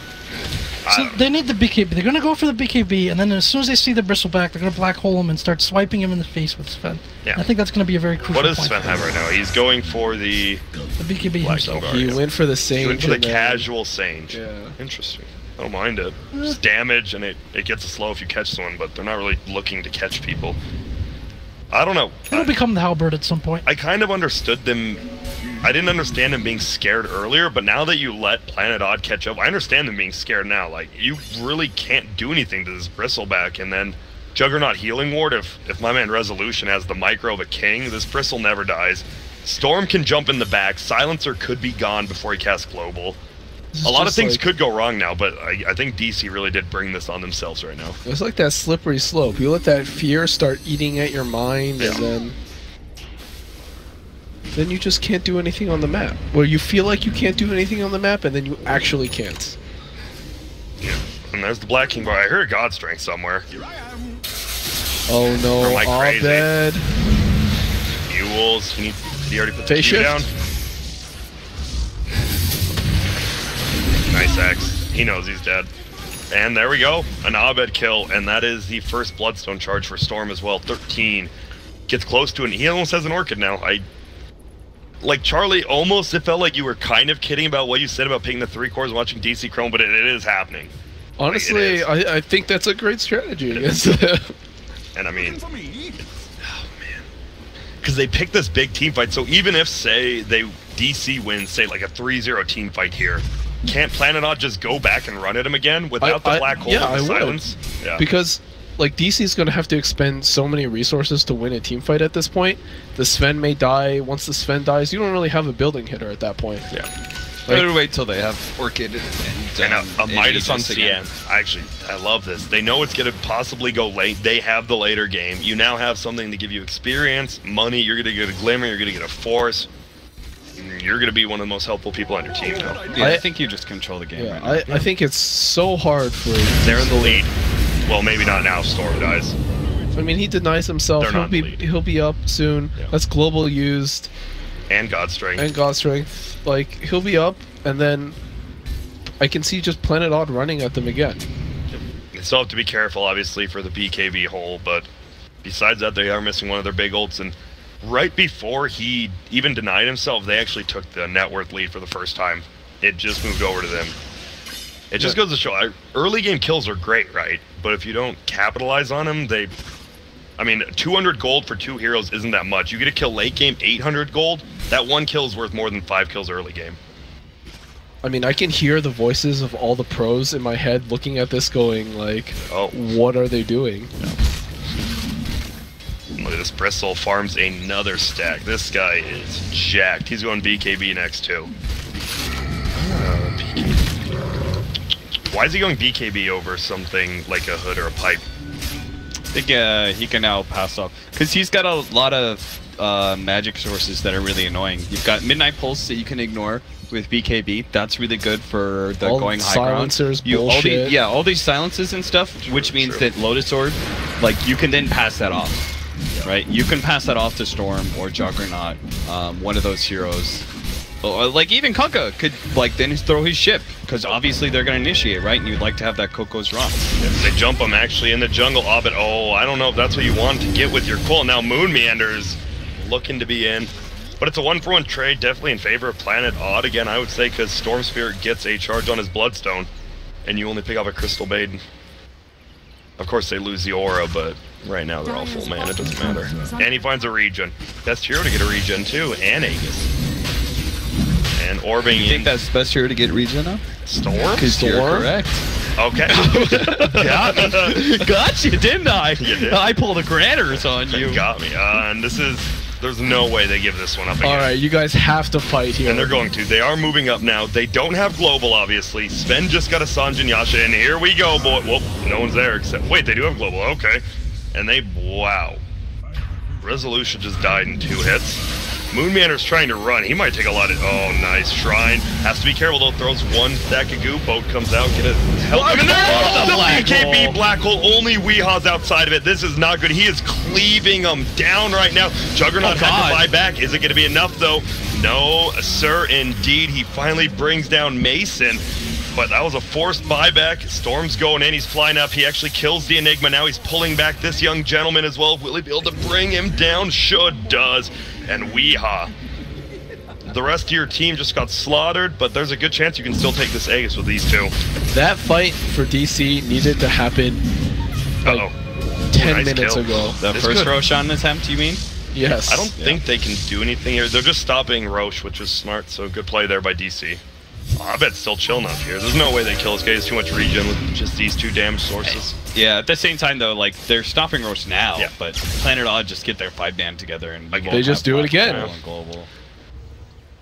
So they need the BKB. They're going to go for the BKB, and then as soon as they see the Bristleback, they're going to black hole him and start swiping him in the face with Sven. Yeah. I think that's going to be a very crucial What does point. Sven have right now? He's going for the BKB Black himself. Guard. He went for the Sage. He went for the and then- casual Sage. Yeah. Interesting. I don't mind it. It's damage, and it gets a slow if you catch someone, but they're not really looking to catch people. I don't know. It'll become the halberd at some point. I kind of understood them. I didn't understand them being scared earlier, but now that you let Planet Odd catch up, I understand them being scared now. Like, you really can't do anything to this Bristleback, and then Juggernaut Healing Ward, if my man Resolution has the micro of a king, this Bristle never dies. Storm can jump in the back, Silencer could be gone before he casts Global. A lot of things could go wrong now, but I think DC really did bring this on themselves right now. It's like that slippery slope. You let that fear start eating at your mind, and then you just can't do anything on the map. Where you feel like you can't do anything on the map, and then you actually can't. Yeah, and there's the Black King bar. I heard a God Strength somewhere. Oh no, Abed. Mules. Did he already put the Phase Q shift? down? Nice X. He knows he's dead. And there we go. An Abed kill, and that is the first Bloodstone charge for Storm as well. 13. Gets close to it. He almost has an Orchid now. Like, Charlie, almost it felt like you were kind of kidding about what you said about picking the 3 cores watching DC Chrome, but it is happening. Honestly, like, I think that's a great strategy. And I mean, oh man, because they picked this big team fight. So even if, say, DC wins, say like a 3-0 team fight here, can't Planet Odd just go back and run at him again without the black hole and the silence? Yeah. Because like DC's going to have to expend so many resources to win a team fight at this point. The Sven may die. Once the Sven dies, you don't really have a building hitter at that point. Yeah. Like, better wait till they have Orchid and a Midas on CM. I love this. They know it's going to possibly go late. They have the later game. You now have something to give you experience, money. You're going to get a Glimmer. You're going to get a Force. You're going to be one of the most helpful people on your team now. Yeah, I think you just control the game. Yeah, right now. I think it's so hard for. They're in the lead. Well, maybe not now. Storm dies. I mean, he denies himself. He'll be up soon. Yeah. That's Global used. And God Strength. And God Strength. Like, he'll be up, and then I can see just Planet Odd running at them again. They still have to be careful, obviously, for the BKB hole, but besides that, they are missing one of their big ults, and right before he even denied himself, they actually took the net worth lead for the first time. It just moved over to them. It just goes to show, early game kills are great, right? But if you don't capitalize on them, I mean, 200 gold for 2 heroes isn't that much. You get a kill late game, 800 gold. That 1 kill is worth more than 5 kills early game. I mean, I can hear the voices of all the pros in my head looking at this going like, what are they doing? Yeah. Look at this. Bristle farms another stack. This guy is jacked. He's going BKB next too. Why is he going BKB over something like a hood or a pipe? I think he can now pass off because he's got a lot of magic sources that are really annoying. You've got Midnight Pulse that you can ignore with BKB. That's really good for the all going high silencers, ground. bullshit. All these silences and stuff, which means that Lotus Sword, like, you can then pass that off, right? You can pass that off to Storm or Juggernaut, one of those heroes. Or, like, even Kunkka could, like, then throw his ship, because obviously they're going to initiate, right? And you'd like to have that Coco's Rock. They jump him actually in the jungle. But I don't know if that's what you want to get with your Quill. Now Moon Meander's looking to be in. But it's a 1-for-1 trade, definitely in favor of Planet Odd again, I would say, because Storm Spirit gets a charge on his Bloodstone, and you only pick up a Crystal Maiden. Of course, they lose the aura, but right now they're all full mana, it doesn't matter. And he finds a regen. Best hero to get a regen too, and Aegis. And Orbing You think that's best hero to get regen of? Storm? Because you're correct. Okay. Got you, didn't I? You did. I pulled a granters on you. You got me. And this is... There's no way they give this one up again. Alright, you guys have to fight here. And they're going to. They are moving up now. They don't have Global, obviously. Sven just got a Sanjin Yasha, and here we go, boy. Whoop, no one's there except... Wait, they do have Global. Okay. And they... Wow. Resolution just died in 2 hits. Moonmander's trying to run. He might take a lot of... Oh, nice. Shrine. Has to be careful, though. Throws 1 stack of goo. Boat comes out. Get it. Help him in there. Oh, the BKB black hole. Only Weeha's outside of it. This is not good. He is cleaving them down right now. Juggernaut had to buy back. Is it going to be enough, though? No, sir, indeed. He finally brings down Mason. But that was a forced buyback. Storm's going in. He's flying up. He actually kills the Enigma. Now he's pulling back this young gentleman as well. Will he be able to bring him down? Should does. And Weeha. The rest of your team just got slaughtered, but there's a good chance you can still take this Aegis with these 2. That fight for DC needed to happen. Uh-oh. 10 nice minutes kill. ago. The It's first good. Roshan attempt, you mean? Yes. I don't think they can do anything here. They're just stopping Roche, which is smart, so good play there by DC. Oh, I bet it's still chilling up here. There's no way they kill this guy. There's too much regen with just these two damage sources. Yeah, at the same time, though, like, they're stopping Roche now, Yeah. but Planet Odd just get their 5-man together and Like, won't they just have do it Black again. Hole and Global.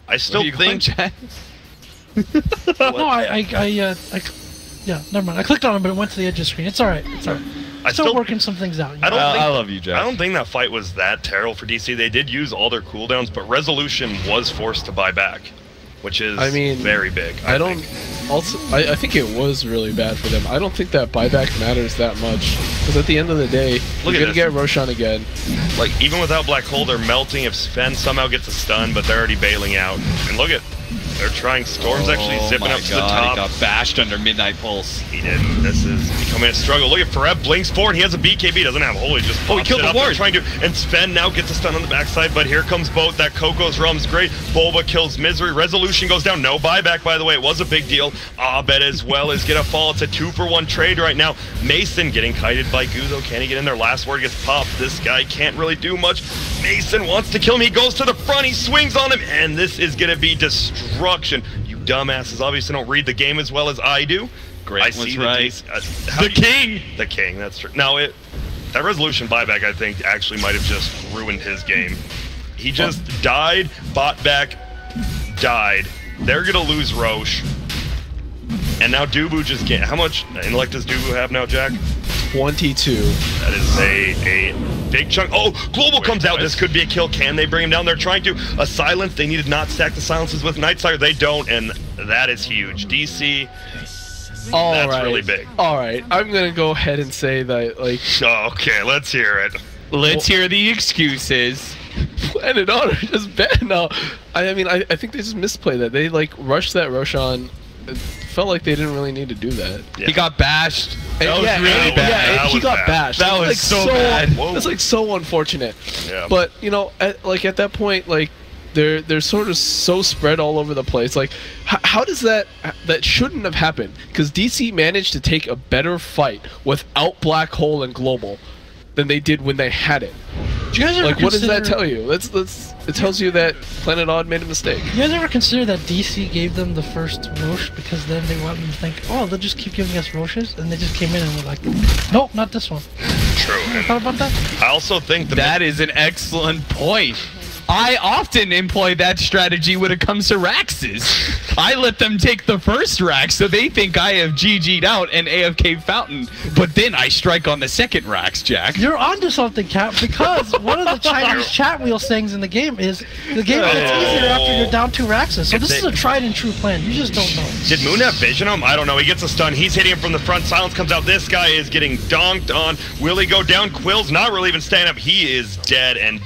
I still Where you going, think... Chad? No, yeah, never mind. I clicked on it, but it went to the edge of the screen. It's all right. It's all right. I Still still- working some things out. I don't I think- love you, Jack. I don't think that fight was that terrible for DC. They did use all their cooldowns, but Resolution was forced to buy back, which is very big. I think it was really bad for them. I don't think that buyback matters that much because at the end of the day, Look you're at gonna this. get Roshan again. Like, even without Black Hole, they're melting. If Sven somehow gets a stun, but they're already bailing out. And look at, they're trying. Storm's actually zipping up to the top. He got bashed under Midnight Pulse. He did. This is becoming a struggle. Look at Fareb blinks forward. He has a BKB. Doesn't have Holy. Just Oh, he pops killed it the up. They're ward. Trying to. And Sven now gets a stun on the backside. But here comes Boat. That Coco's Rum's great. Boba kills Misery. Resolution goes down. No buyback, by the way. It was a big deal. Abed as well is gonna fall. It's a 2-for-1 trade right now. Mason getting kited by Guzo. Can he get in there? Last word gets popped. This guy can't really do much. Mason wants to kill him. He goes to the front. He swings on him. And this is gonna be destruction. You dumbasses obviously don't read the game as well as I do. Great I was see right. the king. The king. That's true. Now that Resolution buyback, I think, actually might have just ruined his game. He just died, bought back, died. They're gonna lose Roche, and now Dubu just can't. How much intellect does Dubu have now, Jack? 22. That is a big chunk. Oh, Global comes out. This could be a kill. Can they bring him down? They're trying to. A silence. They need to not stack the silences with Night Stalker. They don't, and that is huge. DC. All That's right. really big. All right. I'm gonna go ahead and say that like Okay, let's hear it. Let's hear the excuses. Planet Odd are just bad now. I mean, I think they just misplayed that. They like rushed that Roshan. It felt like they didn't really need to do that. Yeah. He got bashed. That was yeah, really yeah, bad. That he was got bad. bashed. That That's, was like, so bad. Whoa. That's like so unfortunate. Yeah. But you know, at that point, like they're sort of so spread all over the place. Like, how does that shouldn't have happened? Because DC managed to take a better fight without Black Hole and Global than they did when they had it. Do you guys ever Like, what does that consider- tell you? It tells you that Planet Odd made a mistake. You guys ever consider that DC gave them the first Roche because then they want them to think, oh, they'll just keep giving us Roches, and they just came in and were like, nope, not this one. True. You thought about that? I also think That is an excellent point. I often employ that strategy when it comes to Raxes. I let them take the first Rax so they think I have GG'd out and AFK Fountain, but then I strike on the second Rax, Jack. You're onto something, Cap, because one of the Chinese chat wheel sayings in the game is the game gets easier after you're down 2 Raxes. So this is a tried and true plan. You just don't know. Did Moon have vision on him? I don't know. He gets a stun. He's hitting him from the front. Silence comes out. This guy is getting donked on. Will he go down? Quill's not really even staying up. He is dead. And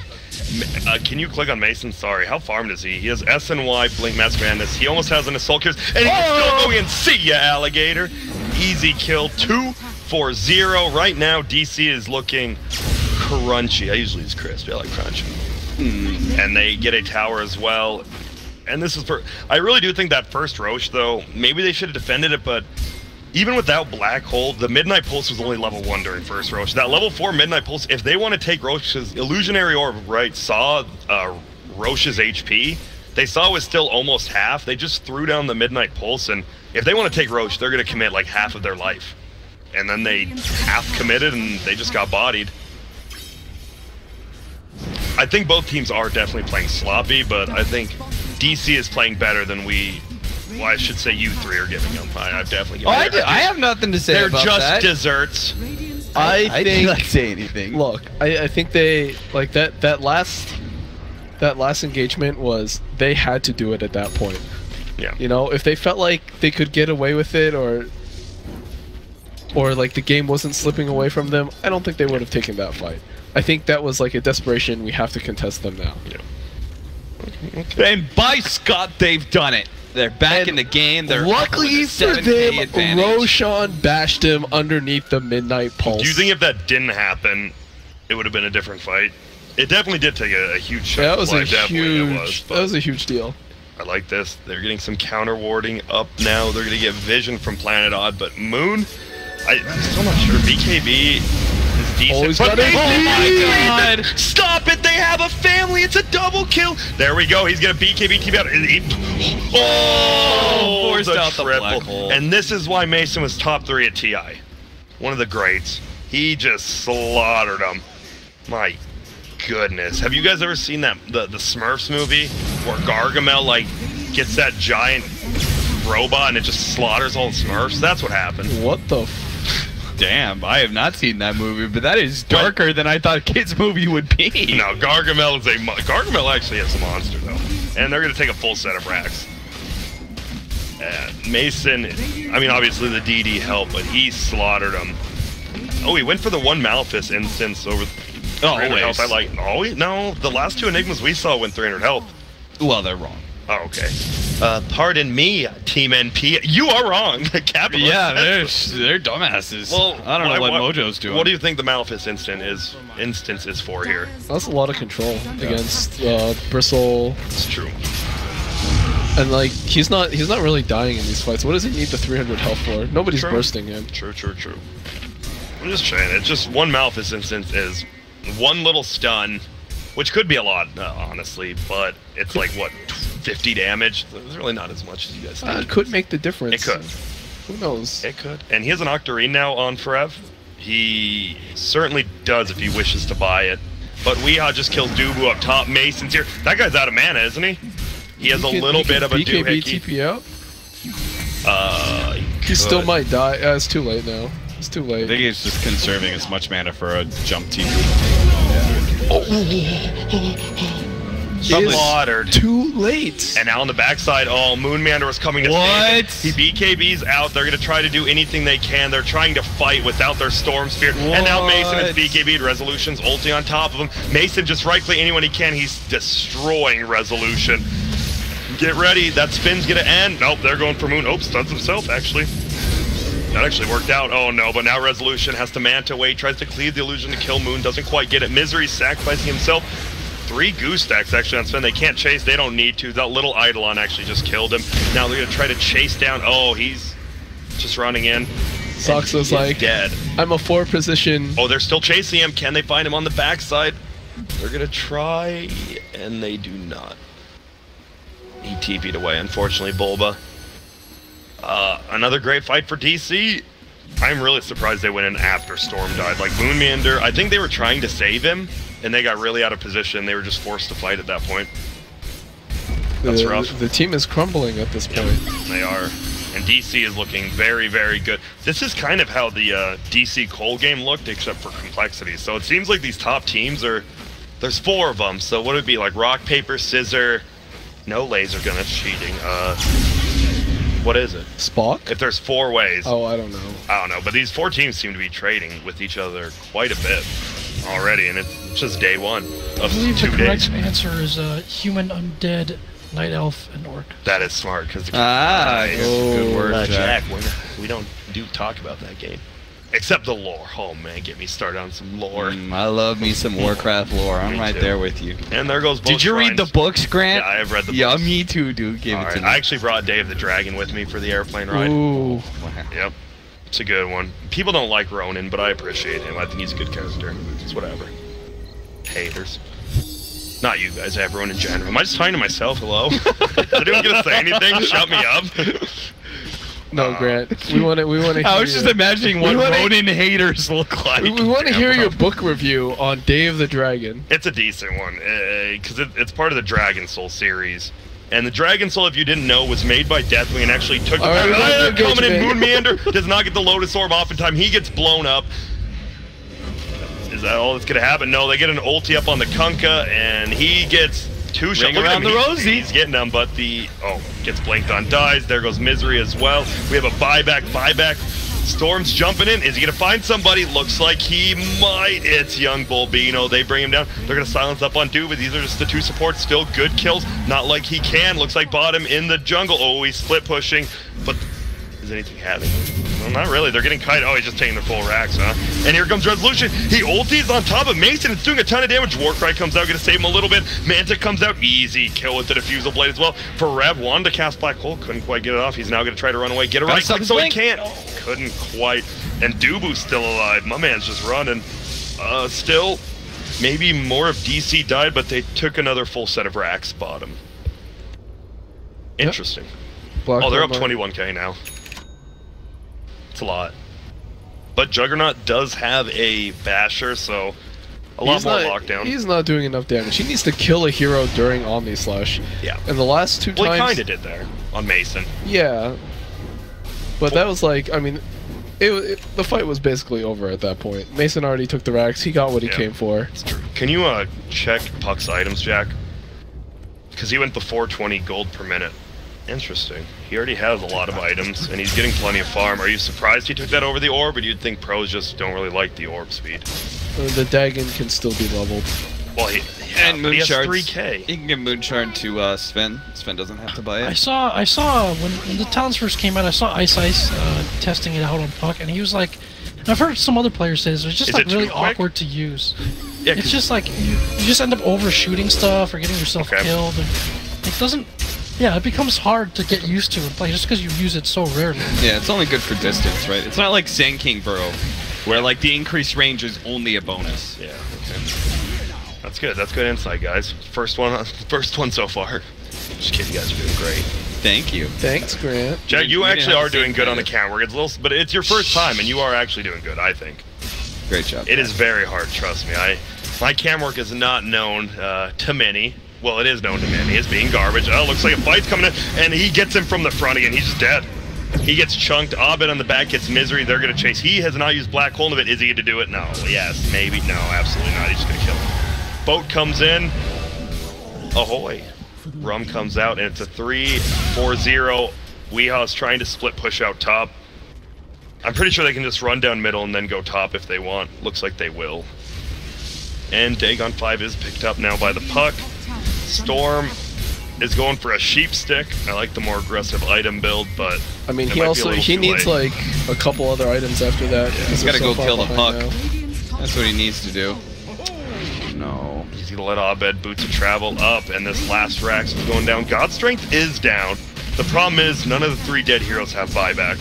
can you click on Mason? Sorry. How farmed is he? He has S and Y, Blink, Mask Madness. He almost has an Assault Curse. And he's still going in. See ya, Alligator. Easy kill. 2-4-0. Right now, DC is looking crunchy. I usually use crispy. I like crunchy. And they get a tower as well. And this is for... I really do think that first Roche, though, maybe they should have defended it, but even without Black Hole, the Midnight Pulse was only level 1 during first Roche. That level 4 Midnight Pulse, if they want to take Roche's Illusionary Orb, right, saw Roche's HP, they saw it was still almost half. They just threw down the Midnight Pulse, and if they want to take Roche, they're going to commit like half of their life. And then they half committed, and they just got bodied. I think both teams are definitely playing sloppy, but I think DC is playing better than well, I should say you three are giving them. I've definitely given them. I have nothing to say They're about just that. desserts. I I think. didn't say anything. Look, I think they like that last engagement was they had to do it at that point. Yeah. You know, if they felt like they could get away with it or like the game wasn't slipping away from them, I don't think they would have taken that fight. I think that was like a desperation. We have to contest them now. Yeah. And by Scott, they've done it. They're back in the game. They're Luckily up with for a 7K them, advantage. Roshan bashed him underneath the Midnight Pulse. Do you think if that didn't happen, it would have been a different fight? It definitely did take a huge shot. that was a Definitely it huge. but That was a huge deal. I like this. They're getting some counter warding up now. They're going to get vision from Planet Odd, but Moon, I'm still not sure. BKB is decent. he's But got it. Mason, Oh my God. Stop it! They have a family. It's a double kill. There we go. He's gonna BKB TP out. Oh, Forced the out the triple. black hole. And this is why Mason was top 3 at TI. One of the greats. He just slaughtered him. My goodness. Have you guys ever seen that the Smurfs movie where Gargamel like gets that giant robot and it just slaughters all the Smurfs? That's what happened. What the? Damn, I have not seen that movie, but that is darker than I thought a kids movie would be. No, Gargamel is Gargamel actually is a monster though, and they're gonna take a full set of racks. Mason, I mean obviously the DD helped, but he slaughtered him. Oh, he went for the one Malefice instance over 300 health. I like. Oh, no, the last 2 Enigmas we saw went 300 health. Well, they're wrong. Oh, okay. Pardon me, Team NP. You are wrong. Capital. Yeah, they're dumbasses. Well, I don't know what Mojo's doing. What do you think the Malefice instance is for here? That's a lot of control against Bristle. It's true. And like he's not really dying in these fights. What does he need the 300 health for? Nobody's True. bursting him. True. I'm just saying, it's just one Malefice instance is one little stun, which could be a lot, honestly, but it's like, what, 50 damage? It's really not as much as you guys think. It could make the difference. It could. Who knows? It could. And he has an Octarine now on Forev. He certainly does if he wishes to buy it. But Weehaw just killed Dubu up top. Mason's here. That guy's out of mana, isn't he? He has a little bit of a BKB doohickey. TP out? He He still could. might die. It's too late now. It's too I late. think he's just conserving as much mana for a jump TP. Slaughtered. Too late. And now on the backside, Moonmander was coming to save it. He BKB's out. They're going to try to do anything they can. They're trying to fight without their Storm Spear. And now Mason is BKB'd. Resolution's ulti on top of him. Mason just right-click anyone he can. He's destroying Resolution. Get ready. That spin's going to end. Nope, they're going for Moon. Oh, stuns himself, actually. That actually worked out. Oh, no, but now Resolution has to manta away. Tries to cleave the illusion to kill Moon. Doesn't quite get it. Misery sacrificing himself. 3 goose stacks actually on spin. They can't chase. They don't need to. That little Eidolon actually just killed him. Now they're going to try to chase down. Oh, he's just running in. Soxa's like, dead. I'm a 4 position. Oh, they're still chasing him. Can they find him on the backside? They're going to try, and they do not. He TP'd away, unfortunately, Bulba. Another great fight for DC. I'm really surprised they went in after Storm died. Like, Moonmander, I think they were trying to save him, and they got really out of position. They were just forced to fight at that point. That's rough. The team is crumbling at this point. They are. And DC is looking very, very good. This is kind of how the DC Cole game looked, except for complexity. So it seems like these top teams are... There's 4 of them, so what would it be? Like rock, paper, scissor... No laser gun, that's cheating. What is it? Spock? If there's 4 ways. Oh, I don't know. I don't know, but these 4 teams seem to be trading with each other quite a bit already, and it's just day 1 of I believe 2 the days. correct answer is human, undead, night elf, and orc. That is smart, because Good word, Jack. We don't talk about that game. Except the lore. Oh man, get me started on some lore. I love me some Warcraft lore. I'm Me right too. there with you. And there goes both Did you read the shrines. books, Grant? Yeah, I have read the Yeah, books. me too, dude. Give All it right. to me. I actually brought Dave the Dragon with me for the airplane ride. Ooh. Yep. It's a good one. People don't like Ronan, but I appreciate him. I think he's a good character. It's whatever. Haters. Not you guys, everyone in general. Am I just talking to myself? Hello? Is anyone gonna say anything? Shut me up. No, Grant. We want to. I was just imagining what Ronin haters look like. We want to hear your book review on Day of the Dragon. It's a decent one, because it's part of the Dragon Soul series. And the Dragon Soul, if you didn't know, was made by Deathwing and actually took the... Alright, coming in, engagement. Moonmander does not get the Lotus Orb off in time. He gets blown up. Is that all that's going to happen? No, they get an ulti up on the Kunkka, and he gets 2 shots. Ring around the rosy. He's getting them, but gets blinked on, dies. There goes Misery as well. We have a buyback. Storm's jumping in. Is he going to find somebody? Looks like he might. It's young Bulbino. They bring him down. They're going to silence up on Duba. These are just the 2 supports. Still good kills. Not like he can. Looks like bottom in the jungle. Oh, he's split pushing. But is anything happening? Well, not really. They're getting kite. Oh, he's just taking their full racks, huh? And here comes Resolution. He ultis on top of Mason. It's doing a ton of damage. Warcry comes out, going to save him a little bit. Manta comes out. Easy kill with the Diffusal Blade as well. For Rev, wanted to cast Black Hole. Couldn't quite get it off. He's now going to try to run away. Get a right click so he can't. Couldn't quite. And Dubu's still alive. My man's just running. Still, maybe more of DC died, but they took another full set of racks bottom. Interesting. Black Oh, they're up Hole 21k now. It's a lot. But Juggernaut does have a basher, so a lot more lockdown. He's not doing enough damage. He needs to kill a hero during Omni Slash. Yeah. And the last two Well, times... he kind of did there on Mason. Yeah. But that was like, I mean, the fight was basically over at that point. Mason already took the racks. He got what he came for. It's true. Can you check Puck's items, Jack? Because he went the 420 gold per minute. Interesting. He already has a lot of items, and he's getting plenty of farm. Are you surprised he took that over the orb, or do you think pros just don't really like the orb speed? The Dagon can still be leveled. Well, he And but he has Moonshards. 3k. You can give Moonshard to Sven. Sven doesn't have to buy I it. saw when the talents first came out, I saw Ice testing it out on Puck, and he was like, and I've heard some other players say this, it's just Is like it too really quick? awkward to use. Yeah, It's just like you just end up overshooting stuff or getting yourself Okay. killed, and it doesn't. Yeah, it becomes hard to get used to and play just because you use it so rarely. Yeah, it's only good for distance, right? It's not like Sand King Burrow, where like the increased range is only a bonus. Yeah. Okay. That's good. That's good insight, guys. First one so far. Just kidding, you guys are doing great. Thank you. Thanks, Grant. Jack, you we didn't actually have are the same doing good on the credit. camera. It's a little, but it's your first time, and you are actually doing good, I think. Great job. It is very hard, trust me. My cam work is not known to many. Well, it is known to many as being garbage. Oh, looks like a fight's coming in, and he gets him from the front again. He's just dead. He gets chunked. Abed on the back gets Misery. They're going to chase. He has not used Black Hole of it. Is he going to do it? No. Yes. Maybe. No. Absolutely not. He's just going to kill him. Boat comes in. Ahoy. Rum comes out, and it's a 3-4-0. Weeha's trying to split push out top. I'm pretty sure they can just run down middle and then go top if they want. Looks like they will. And Dagon 5 is picked up now by the Puck. Storm is going for a sheep stick. I like the more aggressive item build, but I mean, it he might be a also little he too needs late. like a couple other items after that. He's got to go kill the Puck. Now. That's what he needs to do. No. He's gonna let Abed Boots of Travel up, and this last Rax is going down. God's Strength is down. The problem is none of the 3 dead heroes have buyback.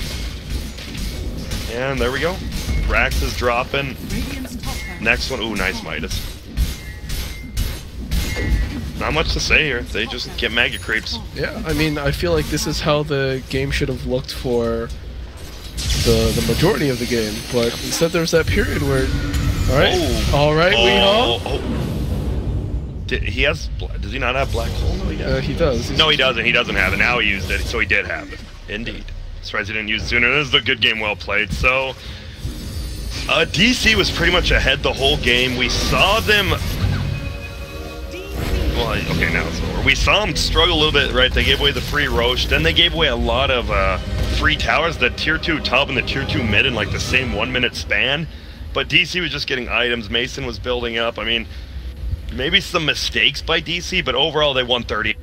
And there we go. Rax is dropping. Next one, ooh, nice Midas. Not much to say here. They just get Mega Creeps. Yeah, I mean, I feel like this is how the game should have looked for the majority of the game, but instead there's that period where, all right, He has. Does he not have Black Hole? No, he does. he does. No, he doesn't. He doesn't have it. Now he used it, so he did have it. Indeed. Surprised he didn't use it sooner. This is a good game, well played. So, DC was pretty much ahead the whole game. We saw them. Well, okay, now it's over. We saw them struggle a little bit, right? They gave away the free Roche. Then they gave away a lot of free towers, the tier 2 top and the tier 2 mid in like the same 1 minute span. But DC was just getting items. Mason was building up. I mean, maybe some mistakes by DC, but overall they won 30.